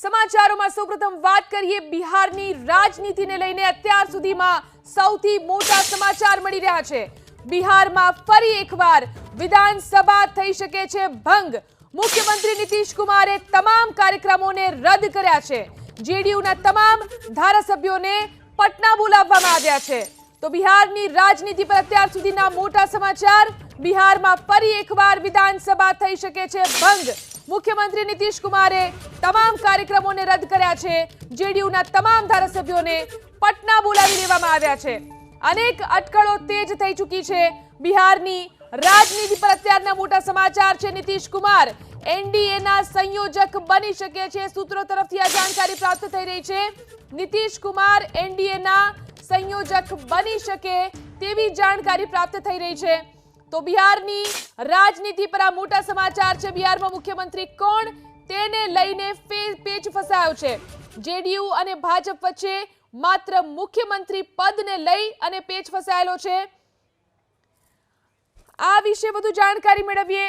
સમાચારોમાં સૌપ્રથમ વાત કરીએ બિહારની રાજનીતિને લઈને અત્યાર સુધીમાં સૌથી મોટા સમાચાર મળી રહ્યા છે। બિહારમાં ફરી એકવાર વિધાનસભા થઈ શકે છે ભંગ। મુખ્યમંત્રી નીતિશ કુમારે તમામ કાર્યક્રમોને રદ કર્યા છે। જેડીયુના તમામ ધારાસભ્યોને પટના બોલાવવામાં આવ્યા છે। તો બિહારની રાજનીતિ પર અત્યાર સુધીના મોટા સમાચાર। બિહારમાં ફરી એકવાર વિધાનસભા થઈ શકે છે ભંગ। મુખ્યમંત્રી નીતિશ કુમારે તમામ કાર્યક્રમોને રદ કર્યા છે। જેડીયુના તમામ ધારાસભ્યોને પટના બોલાવી લેવામાં આવ્યા છે। અનેક અટકળો તેજ થઈ ચૂકી છે। બિહારની રાજનીતિ પર અત્યારના મોટા સમાચાર છે। નીતિશ કુમાર એનડીએના સંયોજક બની શકે છે। સૂત્રો તરફથી આ જાણકારી પ્રાપ્ત થઈ રહી છે। નીતિશ કુમાર એનડીએના સંયોજક બની શકે તેવી જાણકારી પ્રાપ્ત થઈ રહી છે। તો બિહારની રાજનીતિ પર આ મોટા સમાચાર છે। બિહારમાં મુખ્યમંત્રી કોણ તેને લઈને પેચ ફસાયો છે। જેડીયુ અને ભાજપ વચ્ચે માત્ર મુખ્યમંત્રી પદને લઈ અને પેચ ફસાયેલો છે। આ વિશે વધુ જાણકારી મેળવીએ।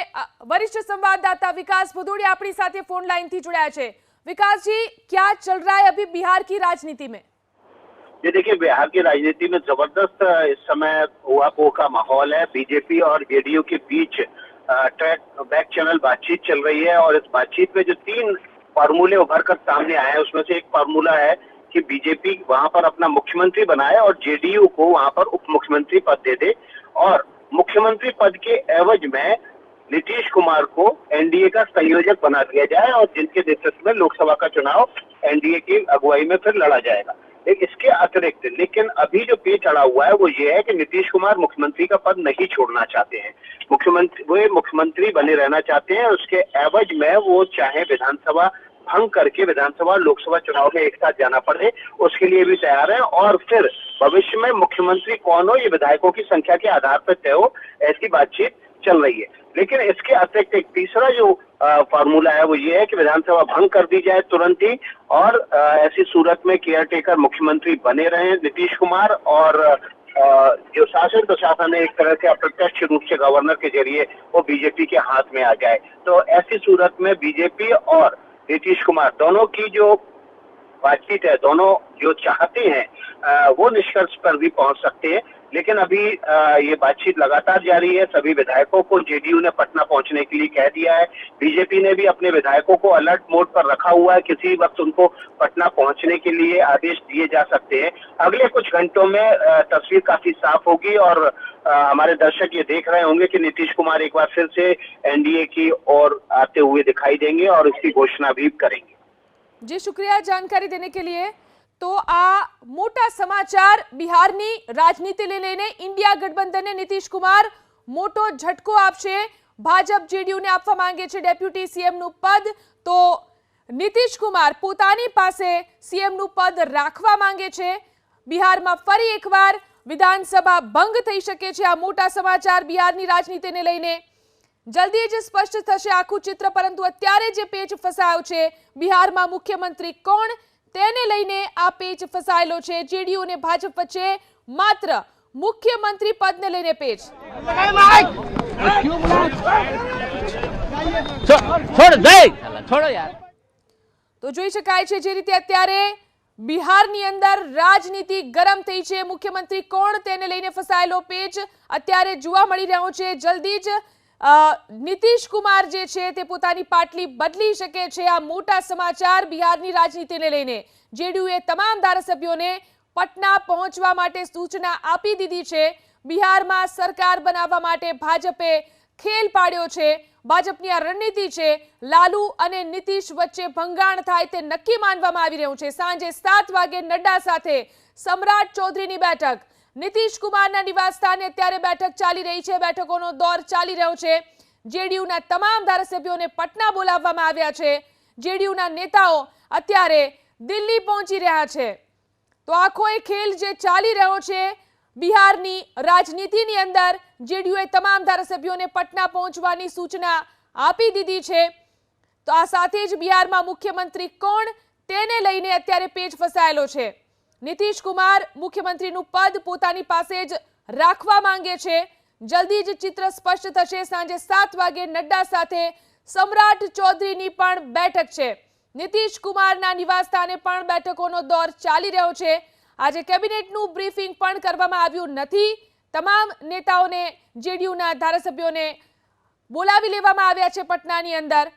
વરિષ્ઠ संवाददाता विकास भदौड़िया अपनी साथ फोन लाइन थी जुड़ाया है। विकास जी, क्या चल रहा है अभी बिहार की राजनीति में? ये देखिए, बिहार की राजनीति में जबरदस्त इस समय ऊहापोह का माहौल है। बीजेपी और जेडीयू के बीच ट्रैक बैक चैनल बातचीत चल रही है और इस बातचीत में जो 3 फार्मूले उभर कर सामने आए हैं उसमें से एक फार्मूला है कि बीजेपी वहां पर अपना मुख्यमंत्री बनाए और जेडीयू को वहां पर उप मुख्यमंत्री पद दे दे और मुख्यमंत्री पद के एवज में नीतीश कुमार को एनडीए का संयोजक बना दिया जाए और जिनके नेतृत्व में लोकसभा का चुनाव एनडीए की अगुवाई में फिर लड़ा जाएगा। इसके अतिरिक्त लेकिन अभी जो पेच अड़ा हुआ है वो ये है कि नीतीश कुमार मुख्यमंत्री का पद नहीं छोड़ना चाहते हैं। वे मुख्यमंत्री बने रहना चाहते हैं। उसके एवज में वो चाहे विधानसभा भंग करके विधानसभा लोकसभा चुनाव में एक साथ जाना पड़े उसके लिए भी तैयार है और फिर भविष्य में मुख्यमंत्री कौन हो ये विधायकों की संख्या के आधार पर तय हो, ऐसी बातचीत चल रही है। लेकिन इसके अतिरिक्त एक तीसरा जो फार्मूला है वो ये है कि विधानसभा भंग कर दी जाए तुरंत ही और ऐसी सूरत में केयर टेकर मुख्यमंत्री बने रहे नीतीश कुमार और जो शासन प्रशासन है एक तरह से अप्रत्यक्ष रूप से गवर्नर के जरिए वो बीजेपी के हाथ में आ जाए। तो ऐसी सूरत में बीजेपी और नीतीश कुमार दोनों की जो बातचीत है, दोनों जो चाहते हैं वो निष्कर्ष पर भी पहुंच सकते हैं। लेकिन अभी ये बातचीत लगातार जारी है। सभी विधायकों को जेडीयू ने पटना पहुंचने के लिए कह दिया है। बीजेपी ने भी अपने विधायकों को अलर्ट मोड पर रखा हुआ है। किसी वक्त उनको पटना पहुंचने के लिए आदेश दिए जा सकते हैं। अगले कुछ घंटों में तस्वीर काफी साफ होगी और हमारे दर्शक ये देख रहे होंगे कि नीतीश कुमार एक बार फिर से एनडीए की ओर आते हुए दिखाई देंगे और इसकी घोषणा भी करेंगे। जी, शुक्रिया जानकारी देने के लिए। तो आ मोटा समाचार बिहारनी राजनीतिने लईने इंडिया गठबंधनने नीतीश कुमार मोटो झटको आपशे। भाजप जेडीयूने आपवा मांगे छे डेप्यूटी सीएमનું पद, तो નીતિશ કુમાર પોતાની પાસે સીએમનું પદ રાખવા માંગે છે। બિહારમાં ફરી એકવાર વિધાનસભા ભંગ થઈ શકે છે। આ મોટા સમાચાર બિહારની રાજનીતિને લઈને જલ્દી જ સ્પષ્ટ થશે આખું ચિત્ર, પરંતુ અત્યારે જે પેચ ફસાયો છે બિહારમાં મુખ્યમંત્રી કોણ તેને લઈને આ પેચ ફસાયેલો છે। જેડીયુ અને ભાજપ વચ્ચે માત્ર મુખ્યમંત્રી પદને લઈને પેચ। તો જોઈ શકાય છે જે રીતે અત્યારે બિહારની અંદર રાજનીતિ ગરમ થઈ છે। મુખ્યમંત્રી કોણ તેને લઈને ફસાયેલો પેચ અત્યારે જોવા મળી રહ્યો છે। જલ્દી જ નીતિશ કુમાર જે છે તે પોતાની પાટલી બદલી શકે છે। આ મોટા સમાચાર બિહારની રાજનીતિને લઈને જેડીયુએ તમામ ધારાસભ્યોને પટના પહોંચવા માટે સૂચના આપી દીધી છે। બિહારમાં સરકાર બનાવવા માટે ભાજપે ખેલ પાડ્યો છે। ભાજપની આ રણનીતિ છે લાલુ અને નીતિશ વચ્ચે ભંગાણ થાય તે નક્કી માનવામાં આવી રહ્યું છે। સાંજે 7 વાગે નડ્ડા સાથે સમ્રાટ ચૌધરીની બેઠક। નીતિશ કુમારના નિવાસસ્થાને અત્યારે બેઠક ચાલી રહી છે। બેઠકોનો દોર ચાલી રહ્યો છે। જેડીયુના તમામ ધારાસભ્યોને પટના બોલાવવામાં આવ્યા છે। જેડીયુના નેતાઓ અત્યારે દિલ્હી પહોંચી રહ્યા છે। તો આખો એ ખેલ જે ચાલી રહ્યો છે બિહારની રાજનીતિની અંદર જેડીયુએ તમામ ધારાસભ્યોને પટના પહોંચવાની સૂચના આપી દીધી છે। તો આ સાથે જ બિહારમાં મુખ્યમંત્રી કોણ તેને લઈને અત્યારે પેચ ફસાયેલો છે। નીતિશ કુમાર મુખ્યમંત્રીનું પદ પોતાની પાસે જ રાખવા માંગે છે। જલ્દી જ ચિત્ર સ્પષ્ટ થશે। સાંજે 7 વાગે નડ્ડા સાથે સમ્રાટ ચૌધરીની પણ બેઠક છે। નીતિશ કુમારના નિવાસસ્થાને પણ બેઠકોનો દોર ચાલી રહ્યો છે। આજે કેબિનેટનું બ્રીફિંગ પણ કરવામાં આવ્યું નથી। તમામ નેતાઓને, જેડીયુના ધારાસભ્યોને બોલાવી લેવામાં આવ્યા છે પટનાની અંદર।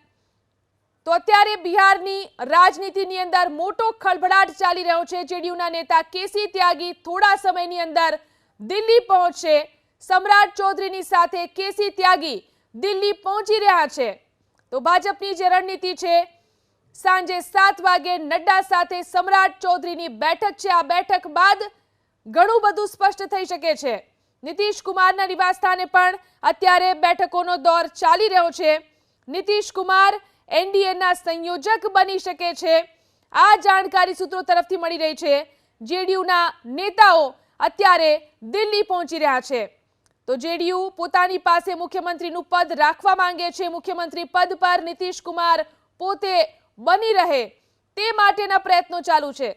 તો અત્યારે બિહારની રાજનીતિની અંદર મોટો ખળભળાટ ચાલી રહ્યો છે। જેડીયુના નેતા કેસી ત્યાગી થોડા સમયની અંદર દિલ્હી પહોંચશે। સમ્રાટ ચૌધરીની સાથે કેસી ત્યાગી દિલ્હી પહોંચી રહ્યા છે। તો ભાજપની જે રણનીતિ છે, સાંજે 7 વાગે નડ્ડા સાથે સમ્રાટ ચૌધરીની બેઠક છે। આ બેઠક બાદ ઘણું બધું સ્પષ્ટ થઈ શકે છે। નીતિશ કુમારના નિવાસસ્થાને પણ અત્યારે બેઠકોનો દોર ચાલી રહ્યો છે। નીતિશ કુમાર એનડીએના સંયોજક બની શકે છે, આ જાણકારી સૂત્રો તરફથી મળી રહી છે। જેડીયુના નેતાઓ અત્યારે દિલ્હી પહોંચી રહ્યા છે। તો જેડીયુ પોતાની પાસે મુખ્યમંત્રીનું પદ રાખવા માંગે છે। મુખ્યમંત્રી પદ પર નીતિશ કુમાર પોતે બની રહે તે માટેના પ્રયત્નો ચાલુ છે।